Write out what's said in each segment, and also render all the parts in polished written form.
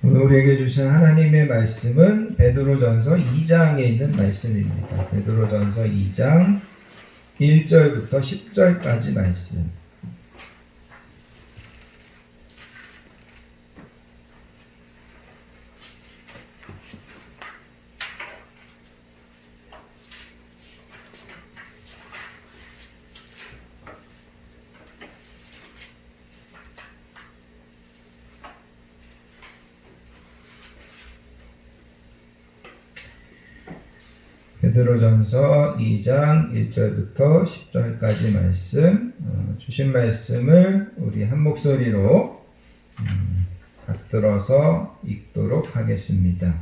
오늘 우리에게 주신 하나님의 말씀은 베드로전서 2장에 있는 말씀입니다. 베드로전서 2장 1절부터 10절까지 말씀. 베드로전서 2장 1절부터 10절까지 말씀, 주신 말씀을 우리 한 목소리로 받들어서 읽도록 하겠습니다.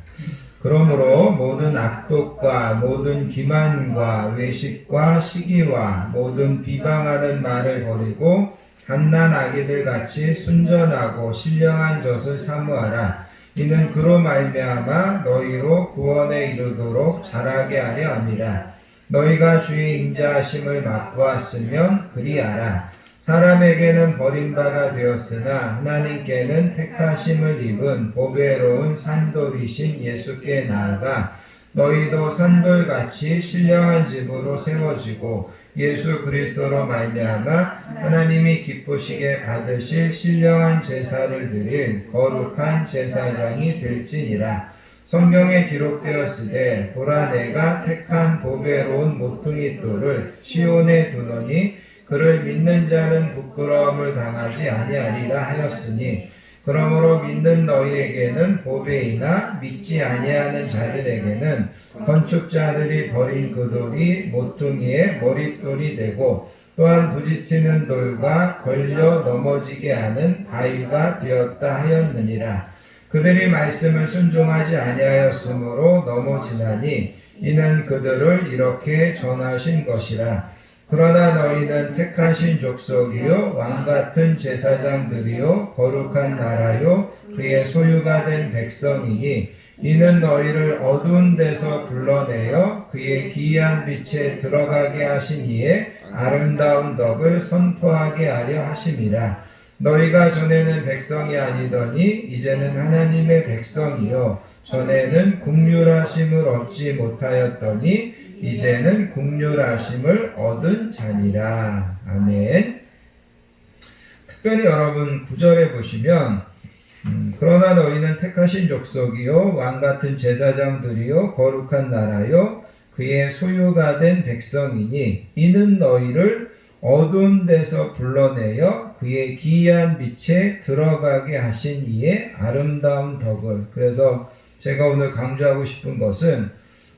그러므로 모든 악독과 모든 기만과 외식과 시기와 모든 비방하는 말을 버리고 갓난아기들 같이 순전하고 신령한 젖을 사모하라. 이는 그로 말미암아 너희로 구원에 이르도록 자라게 하려 함이라. 너희가 주의 인자하심을 맛보았으면 그리하라. 사람에게는 버림받아 되었으나 하나님께는 택하심을 입은 보배로운 산돌이신 예수께 나아가 너희도 산돌같이 신령한 집으로 세워지고 예수 그리스도로 말미암아 하나님이 기쁘시게 받으실 신령한 제사를 드릴 거룩한 제사장이 될지니라. 성경에 기록되었으되 보라 내가 택한 보배로운 모퉁이 돌을 시온에 두노니 그를 믿는 자는 부끄러움을 당하지 아니하리라 하였으니 그러므로 믿는 너희에게는 보배이나 믿지 아니하는 자들에게는 건축자들이 버린 그 돌이 모퉁이의 머릿돌이 되고 또한 부딪히는 돌과 걸려 넘어지게 하는 바위가 되었다 하였느니라. 그들이 말씀을 순종하지 아니하였으므로 넘어지나니 이는 그들을 이렇게 전하신 것이라. 그러나 너희는 택하신 족속이요 왕같은 제사장들이요 거룩한 나라요 그의 소유가 된 백성이니 이는 너희를 어두운 데서 불러내어 그의 기이한 빛에 들어가게 하신 이의 아름다운 덕을 선포하게 하려 하심이라. 너희가 전에는 백성이 아니더니 이제는 하나님의 백성이요 전에는 긍휼하심을 얻지 못하였더니 이제는 긍휼하심을 얻은 자니라. 아멘. 특별히 여러분 9절에 보시면 그러나 너희는 택하신 족속이요 왕같은 제사장들이요 거룩한 나라요 그의 소유가 된 백성이니 이는 너희를 어두운 데서 불러내어 그의 기이한 빛에 들어가게 하신 이의 아름다운 덕을. 그래서 제가 오늘 강조하고 싶은 것은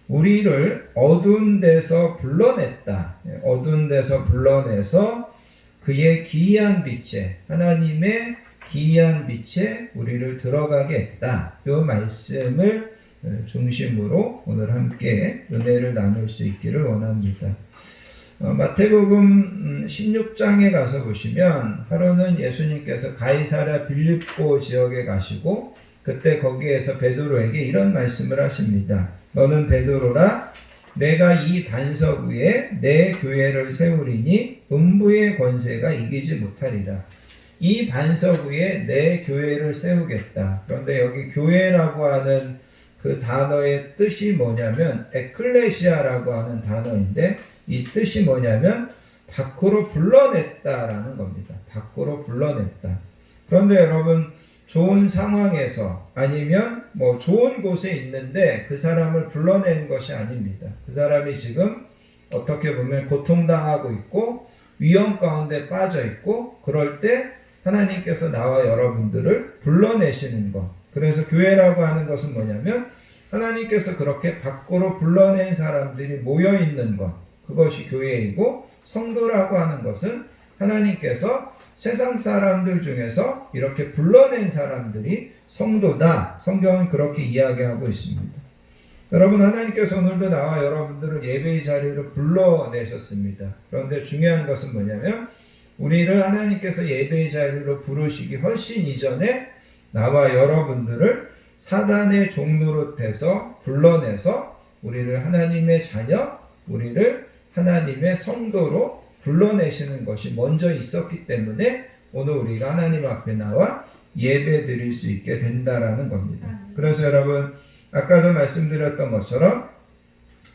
우리를 어두운 데서 불러냈다. 어두운 데서 불러내서 그의 기이한 빛에, 하나님의 기이한 빛에 우리를 들어가게 했다. 이 말씀을 중심으로 오늘 함께 은혜를 나눌 수 있기를 원합니다. 마태복음 16장에 가서 보시면 하루는 예수님께서 가이사랴 빌립보 지역에 가시고 그때 거기에서 베드로에게 이런 말씀을 하십니다. 너는 베드로라. 내가 이 반석 위에 내 교회를 세우리니 음부의 권세가 이기지 못하리라. 이 반석 위에 내 교회를 세우겠다. 그런데 여기 교회라고 하는 그 단어의 뜻이 뭐냐면 에클레시아라고 하는 단어인데 이 뜻이 뭐냐면 밖으로 불러냈다라는 겁니다. 밖으로 불러냈다. 그런데 여러분 좋은 상황에서 아니면 뭐 좋은 곳에 있는데 그 사람을 불러낸 것이 아닙니다. 그 사람이 지금 어떻게 보면 고통당하고 있고 위험 가운데 빠져 있고 그럴 때 하나님께서 나와 여러분들을 불러내시는 것. 그래서 교회라고 하는 것은 뭐냐면 하나님께서 그렇게 밖으로 불러낸 사람들이 모여 있는 것. 그것이 교회이고 성도라고 하는 것은 하나님께서 세상 사람들 중에서 이렇게 불러낸 사람들이 성도다. 성경은 그렇게 이야기하고 있습니다. 여러분 하나님께서 오늘도 나와 여러분들을 예배의 자리로 불러내셨습니다. 그런데 중요한 것은 뭐냐면 우리를 하나님께서 예배의 자리로 부르시기 훨씬 이전에 나와 여러분들을 사단의 종노릇해서 불러내서 우리를 하나님의 자녀, 우리를 하나님의 성도로 불러내시는 것이 먼저 있었기 때문에 오늘 우리가 하나님 앞에 나와 예배 드릴 수 있게 된다라는 겁니다. 그래서 여러분 아까도 말씀드렸던 것처럼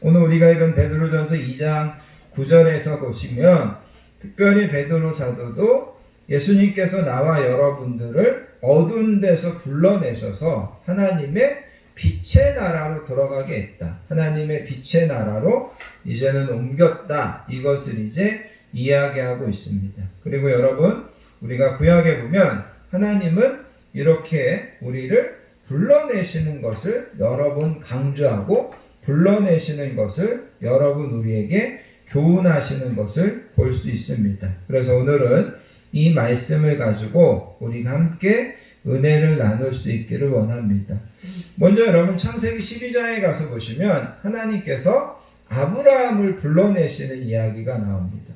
오늘 우리가 읽은 베드로전서 2장 9절에서 보시면 특별히 베드로 사도도 예수님께서 나와 여러분들을 어두운 데서 불러내셔서 하나님의 빛의 나라로 들어가게 했다. 하나님의 빛의 나라로 이제는 옮겼다. 이것을 이제 이야기하고 있습니다. 그리고 여러분 우리가 구약에 보면 하나님은 이렇게 우리를 불러내시는 것을 여러 번 강조하고 불러내시는 것을 여러분 우리에게 교훈하시는 것을 볼 수 있습니다. 그래서 오늘은 이 말씀을 가지고 우리가 함께 은혜를 나눌 수 있기를 원합니다. 먼저 여러분 창세기 12장에 가서 보시면 하나님께서 아브라함을 불러내시는 이야기가 나옵니다.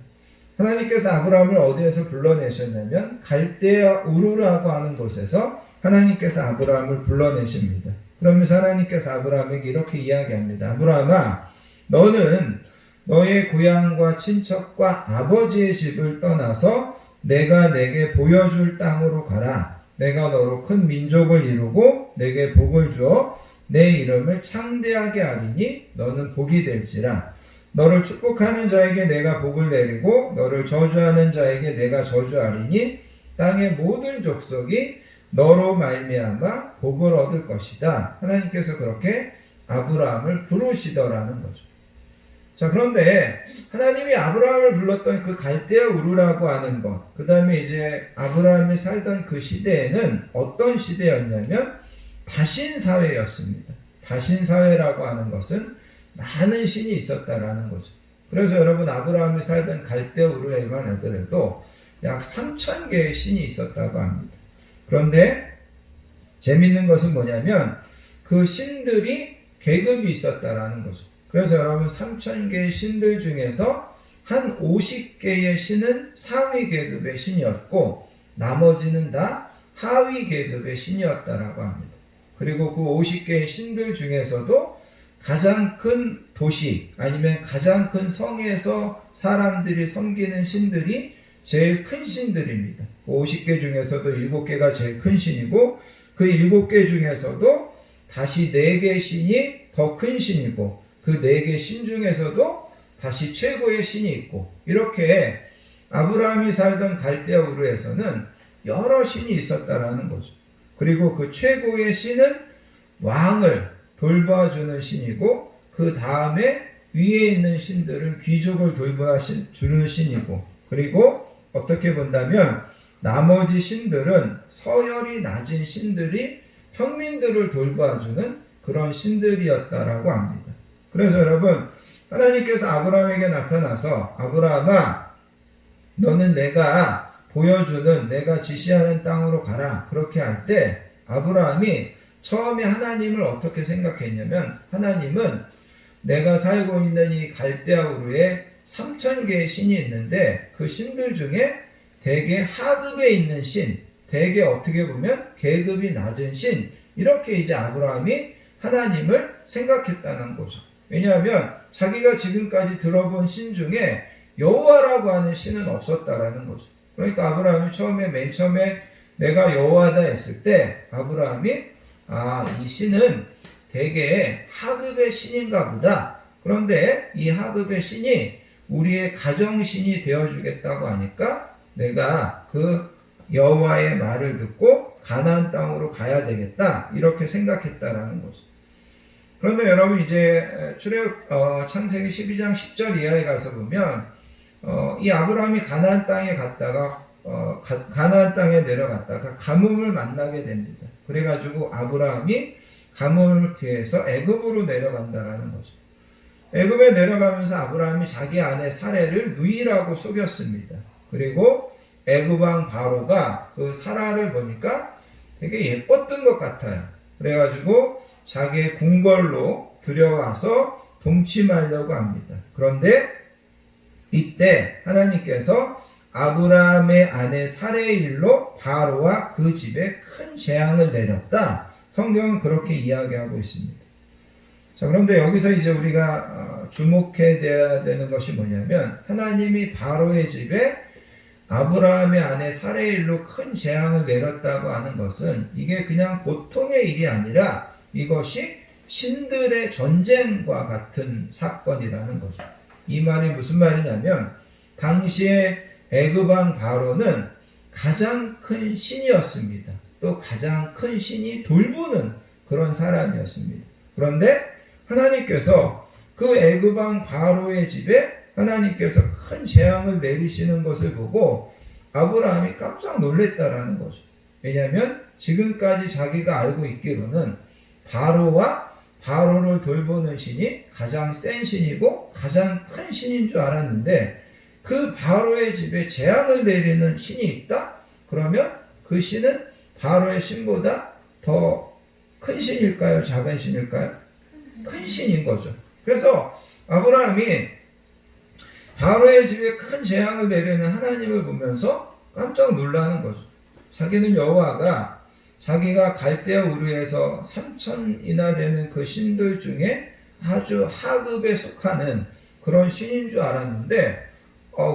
하나님께서 아브라함을 어디에서 불러내셨냐면 갈대아 우르라고 하는 곳에서 하나님께서 아브라함을 불러내십니다. 그러면서 하나님께서 아브라함에게 이렇게 이야기합니다. 아브라함아, 너는 너의 고향과 친척과 아버지의 집을 떠나서 내가 내게 보여줄 땅으로 가라. 내가 너로 큰 민족을 이루고 내게 복을 주어 내 이름을 창대하게 하리니 너는 복이 될지라. 너를 축복하는 자에게 내가 복을 내리고 너를 저주하는 자에게 내가 저주하리니 땅의 모든 족속이 너로 말미암아 복을 얻을 것이다. 하나님께서 그렇게 아브라함을 부르시더라는 거죠. 자, 그런데 하나님이 아브라함을 불렀던 그 갈대아 우르라고 하는 것, 그 다음에 이제 아브라함이 살던 그 시대에는 어떤 시대였냐면 다신사회였습니다. 다신사회라고 하는 것은 많은 신이 있었다라는 거죠. 그래서 여러분 아브라함이 살던 갈대아 우르에만 하더라도 약 3,000개의 신이 있었다고 합니다. 그런데 재밌는 것은 뭐냐면 그 신들이 계급이 있었다라는 거죠. 그래서 여러분 3,000개의 신들 중에서 한 50개의 신은 상위 계급의 신이었고 나머지는 다 하위 계급의 신이었다라고 합니다. 그리고 그 50개의 신들 중에서도 가장 큰 도시 아니면 가장 큰 성에서 사람들이 섬기는 신들이 제일 큰 신들입니다. 50개 중에서도 7개가 제일 큰 신이고 그 7개 중에서도 다시 4개 신이 더 큰 신이고 그 4개 신 중에서도 다시 최고의 신이 있고 이렇게 아브라함이 살던 갈대아 우르에서는 여러 신이 있었다라는 거죠. 그리고 그 최고의 신은 왕을 돌봐주는 신이고 그 다음에 위에 있는 신들은 귀족을 돌봐주는 신이고 그리고 어떻게 본다면 나머지 신들은 서열이 낮은 신들이 평민들을 돌봐주는 그런 신들이었다라고 합니다. 그래서 여러분 하나님께서 아브라함에게 나타나서 아브라함아 너는 내가 보여주는 내가 지시하는 땅으로 가라 그렇게 할 때 아브라함이 처음에 하나님을 어떻게 생각했냐면 하나님은 내가 살고 있는 이 갈대아 우르에 3,000개의 신이 있는데 그 신들 중에 대개 하급에 있는 신, 대개 어떻게 보면 계급이 낮은 신 이렇게 이제 아브라함이 하나님을 생각했다는 거죠. 왜냐하면 자기가 지금까지 들어본 신 중에 여호와라고 하는 신은 없었다라는 거죠. 그러니까 아브라함이 맨 처음에 내가 여호와다 했을 때 아브라함이 이 신은 대개 하급의 신인가 보다. 그런데 이 하급의 신이 우리의 가정신이 되어주겠다고 하니까 내가 그 여호와의 말을 듣고 가나안 땅으로 가야 되겠다 이렇게 생각했다라는 거죠. 그런데 여러분 이제 창세기 12장 10절 이하에 가서 보면 이 아브라함이 가나안 땅에 갔다가 가나안 땅에 내려갔다가 가뭄을 만나게 됩니다. 그래가지고 아브라함이 가뭄을 피해서 애굽으로 내려간다라는 거죠. 애굽에 내려가면서 아브라함이 자기 아내 사레를 누이라고 속였습니다. 그리고 애굽 왕 바로가 그 사라를 보니까 되게 예뻤던 것 같아요. 그래가지고 자기의 궁궐로 들여와서 동침하려고 합니다. 그런데 이때 하나님께서 아브라함의 아내 사레의 일로 바로와 그 집에 큰 재앙을 내렸다. 성경은 그렇게 이야기하고 있습니다. 자, 그런데 여기서 이제 우리가 주목해야 되는 것이 뭐냐면 하나님이 바로의 집에 아브라함의 아내 사레의 일로 큰 재앙을 내렸다고 하는 것은 이게 그냥 보통의 일이 아니라 이것이 신들의 전쟁과 같은 사건이라는 거죠. 이 말이 무슨 말이냐면 당시에 애굽 왕 바로는 가장 큰 신이었습니다. 또 가장 큰 신이 돌보는 그런 사람이었습니다. 그런데 하나님께서 그 애굽 왕 바로의 집에 하나님께서 큰 재앙을 내리시는 것을 보고 아브라함이 깜짝 놀랐다라는 거죠. 왜냐하면 지금까지 자기가 알고 있기로는 바로와 바로를 돌보는 신이 가장 센 신이고 가장 큰 신인 줄 알았는데 그 바로의 집에 재앙을 내리는 신이 있다? 그러면 그 신은 바로의 신보다 더 큰 신일까요? 작은 신일까요? 큰 신인 거죠. 그래서 아브라함이 바로의 집에 큰 재앙을 내리는 하나님을 보면서 깜짝 놀라는 거죠. 자기는 여호와가 자기가 갈대아 우르에서 3천이나 되는 그 신들 중에 아주 하급에 속하는 그런 신인 줄 알았는데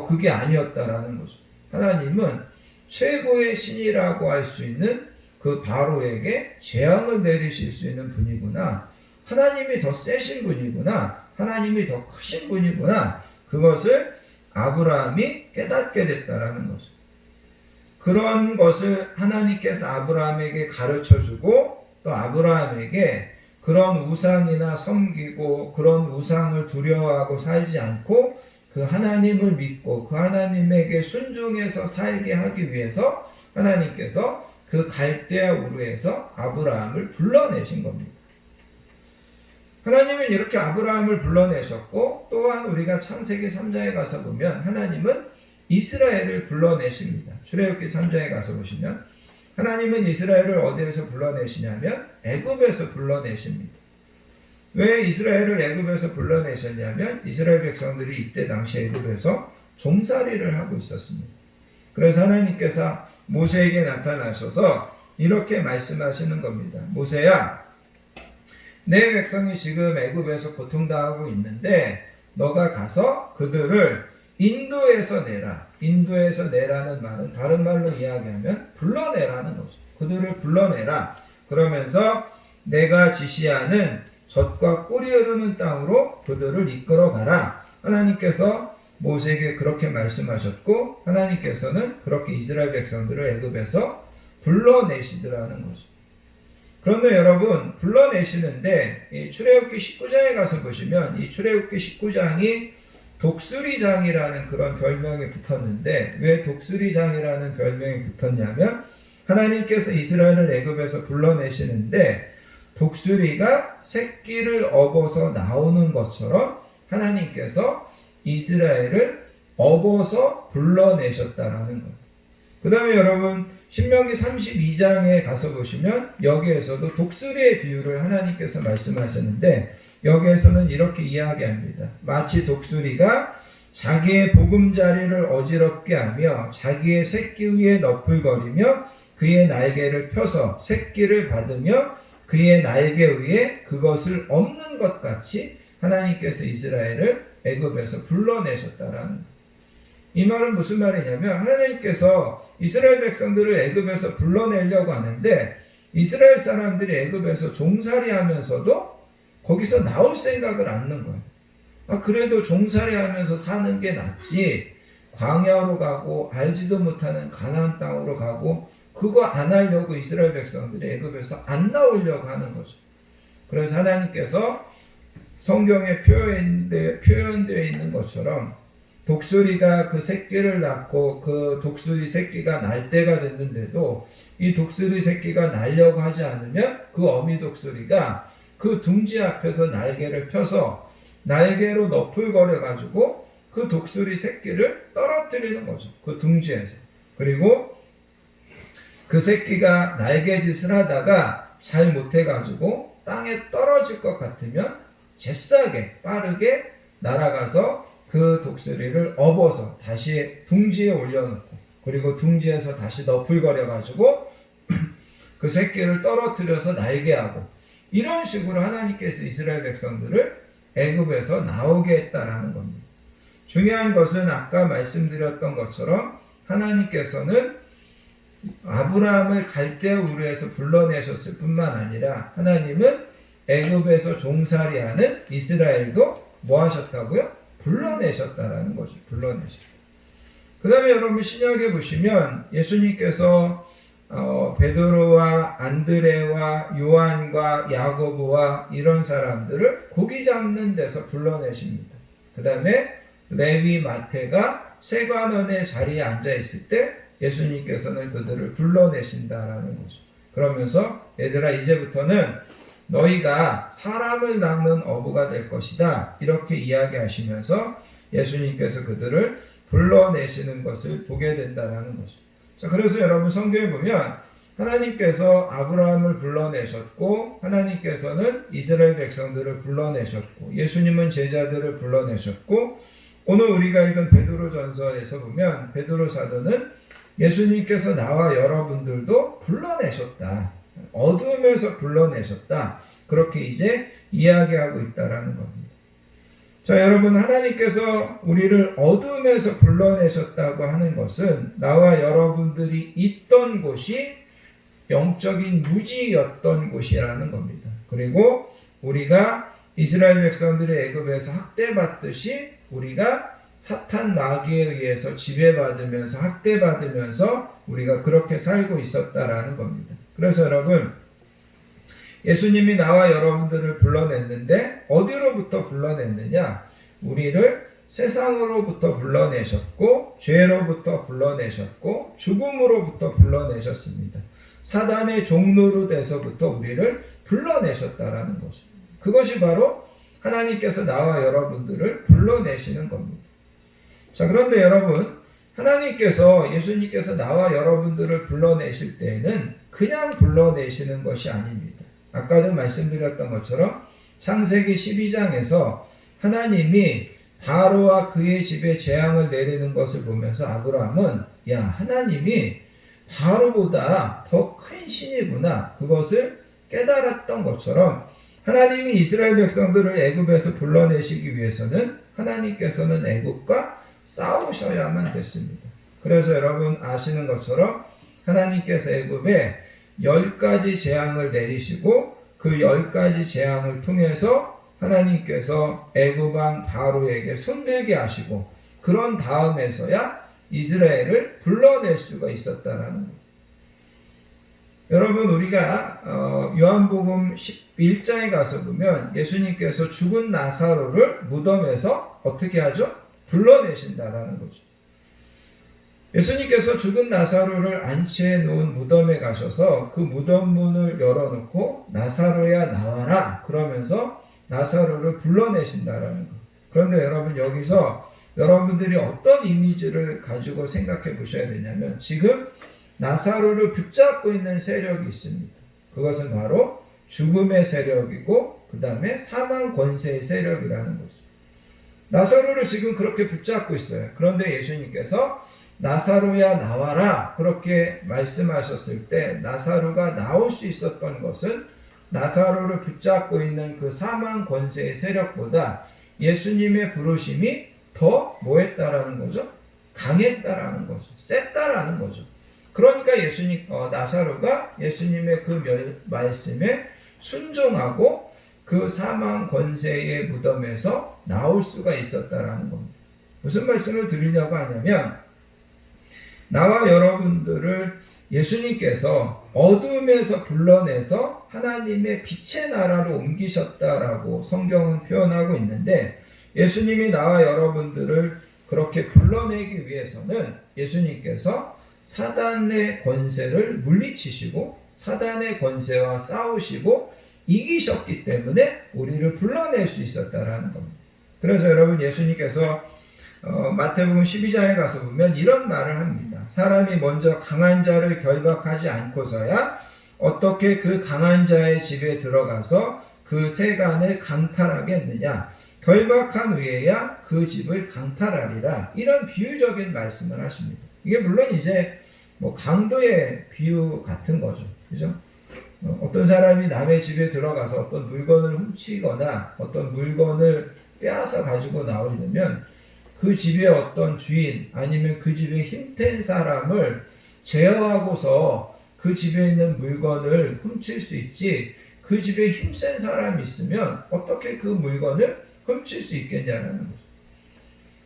그게 아니었다라는 거죠. 하나님은 최고의 신이라고 할 수 있는 그 바로에게 재앙을 내리실 수 있는 분이구나. 하나님이 더 세신 분이구나. 하나님이 더 크신 분이구나. 그것을 아브라함이 깨닫게 됐다라는 거죠. 그런 것을 하나님께서 아브라함에게 가르쳐주고 또 아브라함에게 그런 우상이나 섬기고 그런 우상을 두려워하고 살지 않고 그 하나님을 믿고 그 하나님에게 순종해서 살게 하기 위해서 하나님께서 그 갈대아 우르에서 아브라함을 불러내신 겁니다. 하나님은 이렇게 아브라함을 불러내셨고 또한 우리가 창세기 3장에 가서 보면 하나님은 이스라엘을 불러내십니다. 출애굽기 3장에 가서 보시면 하나님은 이스라엘을 어디에서 불러내시냐면 애굽에서 불러내십니다. 왜 이스라엘을 애굽에서 불러내셨냐면 이스라엘 백성들이 이때 당시 애굽에서 종살이를 하고 있었습니다. 그래서 하나님께서 모세에게 나타나셔서 이렇게 말씀하시는 겁니다. 모세야, 내 백성이 지금 애굽에서 고통당하고 있는데 너가 가서 그들을 인도에서 내라. 인도에서 내라는 말은 다른 말로 이야기하면 불러내라는 거죠. 그들을 불러내라. 그러면서 내가 지시하는 젖과 꿀이 흐르는 땅으로 그들을 이끌어 가라. 하나님께서 모세에게 그렇게 말씀하셨고 하나님께서는 그렇게 이스라엘 백성들을 애굽에서 불러내시더라는 거죠. 그런데 여러분 불러내시는데 이 출애굽기 19장에 가서 보시면 이 출애굽기 19장이 독수리장이라는 그런 별명이 붙었는데 왜 독수리장이라는 별명이 붙었냐면 하나님께서 이스라엘을 애굽에서 불러내시는데 독수리가 새끼를 업어서 나오는 것처럼 하나님께서 이스라엘을 업어서 불러내셨다라는 거예요. 그 다음에 여러분 신명기 32장에 가서 보시면 여기에서도 독수리의 비유를 하나님께서 말씀하셨는데 여기에서는 이렇게 이야기합니다. 마치 독수리가 자기의 보금자리를 어지럽게 하며 자기의 새끼 위에 너풀거리며 그의 날개를 펴서 새끼를 받으며 그의 날개 위에 그것을 엎는 것 같이 하나님께서 이스라엘을 애굽에서 불러내셨다라는 이 말은 무슨 말이냐면 하나님께서 이스라엘 백성들을 애굽에서 불러내려고 하는데 이스라엘 사람들이 애굽에서 종살이하면서도 거기서 나올 생각을 않는 거예요. 그래도 종살이하면서 사는 게 낫지 광야로 가고 알지도 못하는 가나안 땅으로 가고 그거 안 하려고 이스라엘 백성들이 애굽에서 안 나오려고 하는 거죠. 그래서 하나님께서 성경에 표현되어 있는 것처럼 독수리가 그 새끼를 낳고 그 독수리 새끼가 날 때가 됐는데도 이 독수리 새끼가 날려고 하지 않으면 그 어미 독수리가 그 둥지 앞에서 날개를 펴서 날개로 너풀거려 가지고 그 독수리 새끼를 떨어뜨리는 거죠. 그 둥지에서. 그리고 그 새끼가 날개짓을 하다가 잘 못해가지고 땅에 떨어질 것 같으면 잽싸게 빠르게 날아가서 그 독수리를 업어서 다시 둥지에 올려놓고 그리고 둥지에서 다시 너풀거려가지고 그 새끼를 떨어뜨려서 날개하고 이런 식으로 하나님께서 이스라엘 백성들을 애굽에서 나오게 했다라는 겁니다. 중요한 것은 아까 말씀드렸던 것처럼 하나님께서는 아브라함을 갈대아 우르에서 불러내셨을 뿐만 아니라 하나님은 애굽에서 종살이하는 이스라엘도 뭐 하셨다고요? 불러내셨다라는 거죠. 불러내셨다. 그 다음에 여러분 신약에 보시면 예수님께서 베드로와 안드레와 요한과 야고보와 이런 사람들을 고기 잡는 데서 불러내십니다. 그 다음에 레위 마태가 세관원의 자리에 앉아 있을 때 예수님께서는 그들을 불러내신다라는 거죠. 그러면서 얘들아 이제부터는 너희가 사람을 낚는 어부가 될 것이다. 이렇게 이야기하시면서 예수님께서 그들을 불러내시는 것을 보게 된다라는 거죠. 자, 그래서 여러분 성경에 보면 하나님께서 아브라함을 불러내셨고 하나님께서는 이스라엘 백성들을 불러내셨고 예수님은 제자들을 불러내셨고 오늘 우리가 읽은 베드로전서에서 보면 베드로 사도는 예수님께서 나와 여러분들도 불러내셨다. 어둠에서 불러내셨다. 그렇게 이제 이야기하고 있다라는 겁니다. 자, 여러분 하나님께서 우리를 어둠에서 불러내셨다고 하는 것은 나와 여러분들이 있던 곳이 영적인 무지였던 곳이라는 겁니다. 그리고 우리가 이스라엘 백성들이 애굽에서 학대받듯이 우리가 사탄 마귀에 의해서 지배받으면서 학대받으면서 우리가 그렇게 살고 있었다라는 겁니다. 그래서 여러분 예수님이 나와 여러분들을 불러냈는데 어디로부터 불러냈느냐? 우리를 세상으로부터 불러내셨고 죄로부터 불러내셨고 죽음으로부터 불러내셨습니다. 사단의 종노릇 에서부터 우리를 불러내셨다라는 것입니다. 그것이 바로 하나님께서 나와 여러분들을 불러내시는 겁니다. 자, 그런데 여러분 하나님께서 예수님께서 나와 여러분들을 불러내실 때에는 그냥 불러내시는 것이 아닙니다. 아까도 말씀드렸던 것처럼 창세기 12장에서 하나님이 바로와 그의 집에 재앙을 내리는 것을 보면서 아브라함은 야, 하나님이 바로보다 더 큰 신이구나. 그것을 깨달았던 것처럼 하나님이 이스라엘 백성들을 애굽에서 불러내시기 위해서는 하나님께서는 애굽과 싸우셔야만 됐습니다. 그래서 여러분 아시는 것처럼 하나님께서 애굽에 10가지 재앙을 내리시고 그 10가지 재앙을 통해서 하나님께서 애굽 왕 바로에게 손들게 하시고 그런 다음에서야 이스라엘을 불러낼 수가 있었다라는 거예요. 여러분 우리가 요한복음 11장에 가서 보면 예수님께서 죽은 나사로를 무덤에서 어떻게 하죠? 불러내신다라는 거죠. 예수님께서 죽은 나사로를 안치해 놓은 무덤에 가셔서 그 무덤 문을 열어놓고 나사로야 나와라 그러면서 나사로를 불러내신다라는 거. 그런데 여러분 여기서 여러분들이 어떤 이미지를 가지고 생각해 보셔야 되냐면 지금 나사로를 붙잡고 있는 세력이 있습니다. 그것은 바로 죽음의 세력이고 그 다음에 사망 권세의 세력이라는 거죠. 나사로를 지금 그렇게 붙잡고 있어요. 그런데 예수님께서 나사로야 나와라 그렇게 말씀하셨을 때 나사로가 나올 수 있었던 것은 나사로를 붙잡고 있는 그 사망 권세의 세력보다 예수님의 부르심이 더 뭐했다라는 거죠? 강했다라는 거죠. 셌다라는 거죠. 그러니까 나사로가 예수님의 그 말씀에 순종하고 그 사망 권세의 무덤에서 나올 수가 있었다라는 겁니다. 무슨 말씀을 드리려고 하냐면 나와 여러분들을 예수님께서 어둠에서 불러내서 하나님의 빛의 나라로 옮기셨다라고 성경은 표현하고 있는데 예수님이 나와 여러분들을 그렇게 불러내기 위해서는 예수님께서 사단의 권세를 물리치시고 사단의 권세와 싸우시고 이기셨기 때문에 우리를 불러낼 수 있었다라는 겁니다. 그래서 여러분 예수님께서 마태복음 12장에 가서 보면 이런 말을 합니다. 사람이 먼저 강한 자를 결박하지 않고서야 어떻게 그 강한 자의 집에 들어가서 그 세간을 강탈하겠느냐. 결박한 후에야 그 집을 강탈하리라. 이런 비유적인 말씀을 하십니다. 이게 물론 이제 뭐 강도의 비유 같은 거죠. 그죠? 어떤 사람이 남의 집에 들어가서 어떤 물건을 훔치거나 어떤 물건을 빼앗아 가지고 나오려면 그 집의 어떤 주인 아니면 그 집에 힘센 사람을 제어하고서 그 집에 있는 물건을 훔칠 수 있지, 그 집에 힘센 사람이 있으면 어떻게 그 물건을 훔칠 수 있겠냐는 거죠.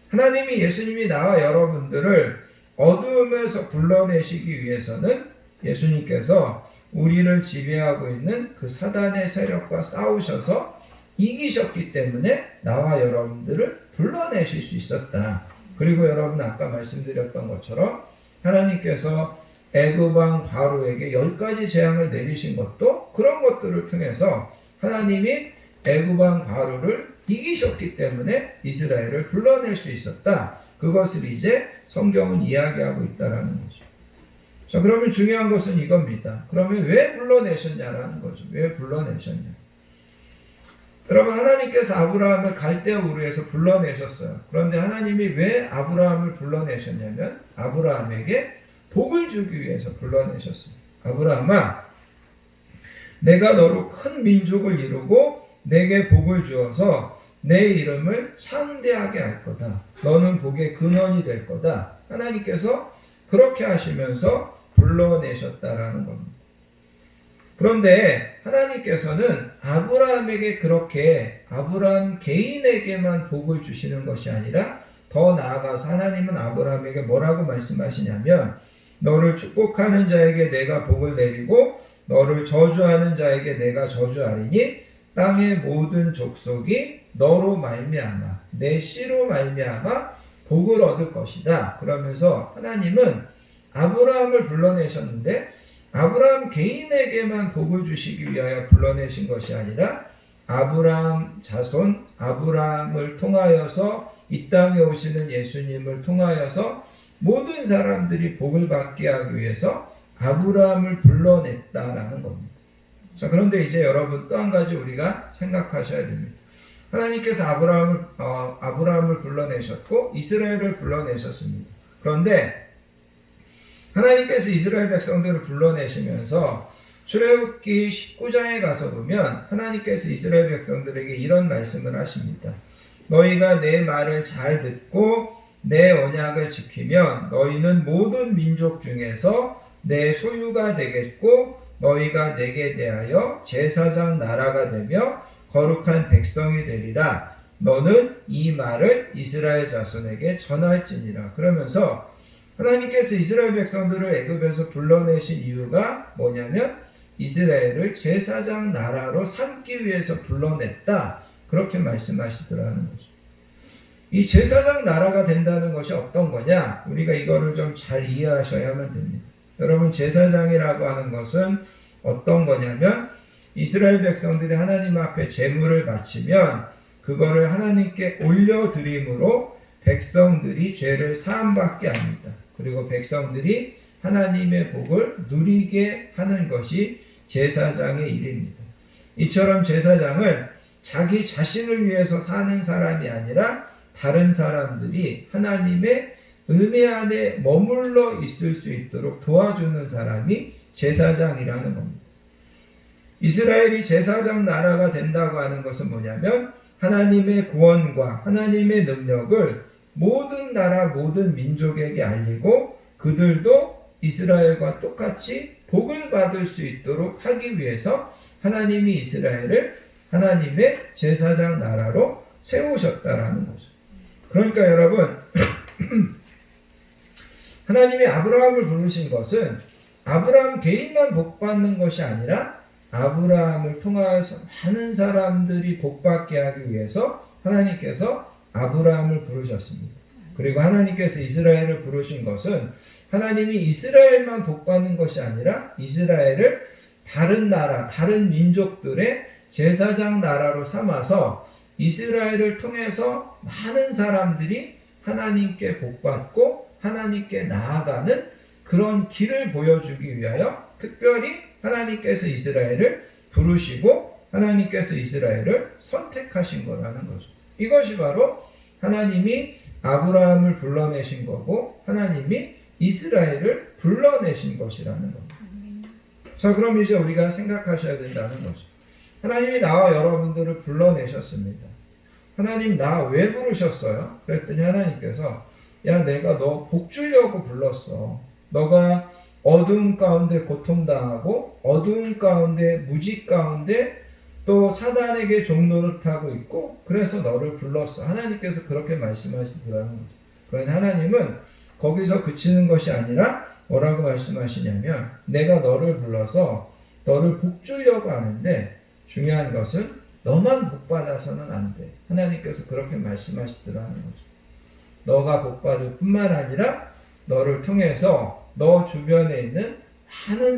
하나님이, 예수님이 나와 여러분들을 어두움에서 불러내시기 위해서는 예수님께서 우리를 지배하고 있는 그 사단의 세력과 싸우셔서 이기셨기 때문에 나와 여러분들을 불러내실 수 있었다. 그리고 여러분 아까 말씀드렸던 것처럼 하나님께서 애굽 왕 바로에게 10가지 재앙을 내리신 것도 그런 것들을 통해서 하나님이 애굽 왕 바로를 이기셨기 때문에 이스라엘을 불러낼 수 있었다. 그것을 이제 성경은 이야기하고 있다라는 거죠. 자, 그러면 중요한 것은 이겁니다. 그러면 왜 불러내셨냐라는 거죠. 왜 불러내셨냐. 여러분, 하나님께서 아브라함을 갈대아 우르에서 불러내셨어요. 그런데 하나님이 왜 아브라함을 불러내셨냐면 아브라함에게 복을 주기 위해서 불러내셨어요. 아브라함아, 내가 너로 큰 민족을 이루고 내게 복을 주어서 내 이름을 창대하게 할 거다. 너는 복의 근원이 될 거다. 하나님께서 그렇게 하시면서 불러내셨다라는 겁니다. 그런데 하나님께서는 아브라함에게 그렇게 아브라함 개인에게만 복을 주시는 것이 아니라 더 나아가서 하나님은 아브라함에게 뭐라고 말씀하시냐면 너를 축복하는 자에게 내가 복을 내리고 너를 저주하는 자에게 내가 저주하리니 땅의 모든 족속이 너로 말미암아 내 씨로 말미암아 복을 얻을 것이다. 그러면서 하나님은 아브라함을 불러내셨는데 아브라함 개인에게만 복을 주시기 위하여 불러내신 것이 아니라 아브라함 자손, 아브라함을 통하여서 이 땅에 오시는 예수님을 통하여서 모든 사람들이 복을 받게 하기 위해서 아브라함을 불러냈다라는 겁니다. 자, 그런데 이제 여러분 또 한 가지 우리가 생각하셔야 됩니다. 하나님께서 아브라함을 불러내셨고 이스라엘을 불러내셨습니다. 그런데 하나님께서 이스라엘 백성들을 불러내시면서 출애굽기 19장에 가서 보면 하나님께서 이스라엘 백성들에게 이런 말씀을 하십니다. 너희가 내 말을 잘 듣고 내 언약을 지키면 너희는 모든 민족 중에서 내 소유가 되겠고 너희가 내게 대하여 제사장 나라가 되며 거룩한 백성이 되리라. 너는 이 말을 이스라엘 자손에게 전할지니라. 그러면서 하나님께서 이스라엘 백성들을 애굽에서 불러내신 이유가 뭐냐면 이스라엘을 제사장 나라로 삼기 위해서 불러냈다. 그렇게 말씀하시더라는 거죠. 이 제사장 나라가 된다는 것이 어떤 거냐? 우리가 이거를 좀 잘 이해하셔야만 됩니다. 여러분, 제사장이라고 하는 것은 어떤 거냐면 이스라엘 백성들이 하나님 앞에 제물을 바치면 그거를 하나님께 올려드림으로 백성들이 죄를 사함받게 합니다. 그리고 백성들이 하나님의 복을 누리게 하는 것이 제사장의 일입니다. 이처럼 제사장은 자기 자신을 위해서 사는 사람이 아니라 다른 사람들이 하나님의 은혜 안에 머물러 있을 수 있도록 도와주는 사람이 제사장이라는 겁니다. 이스라엘이 제사장 나라가 된다고 하는 것은 뭐냐면 하나님의 구원과 하나님의 능력을 모든 나라 모든 민족에게 알리고 그들도 이스라엘과 똑같이 복을 받을 수 있도록 하기 위해서 하나님이 이스라엘을 하나님의 제사장 나라로 세우셨다라는 거죠. 그러니까 여러분 하나님이 아브라함을 부르신 것은 아브라함 개인만 복받는 것이 아니라 아브라함을 통하여서 많은 사람들이 복받게 하기 위해서 하나님께서 아브라함을 부르셨습니다. 그리고 하나님께서 이스라엘을 부르신 것은 하나님이 이스라엘만 복받는 것이 아니라 이스라엘을 다른 나라, 다른 민족들의 제사장 나라로 삼아서 이스라엘을 통해서 많은 사람들이 하나님께 복받고 하나님께 나아가는 그런 길을 보여주기 위하여 특별히 하나님께서 이스라엘을 부르시고 하나님께서 이스라엘을 선택하신 거라는 거죠. 이것이 바로 하나님이 아브라함을 불러내신 거고 하나님이 이스라엘을 불러내신 것이라는 겁니다. 자, 그럼 이제 우리가 생각하셔야 된다는 거죠. 하나님이 나와 여러분들을 불러내셨습니다. 하나님 나 왜 부르셨어요? 그랬더니 하나님께서 야 내가 너 복 주려고 불렀어. 너가 어두움 가운데 고통당하고 어두움 가운데 무지 가운데 또 사단에게 종노릇하고 있고 그래서 너를 불렀어. 하나님께서 그렇게 말씀하시더라는 거죠. 그래서 하나님은 거기서 그치는 것이 아니라 뭐라고 말씀하시냐면 내가 너를 불러서 너를 복 주려고 하는데 중요한 것은 너만 복 받아서는 안 돼. 하나님께서 그렇게 말씀하시더라는 거죠. 너가 복 받을 뿐만 아니라 너를 통해서 너 주변에 있는 많은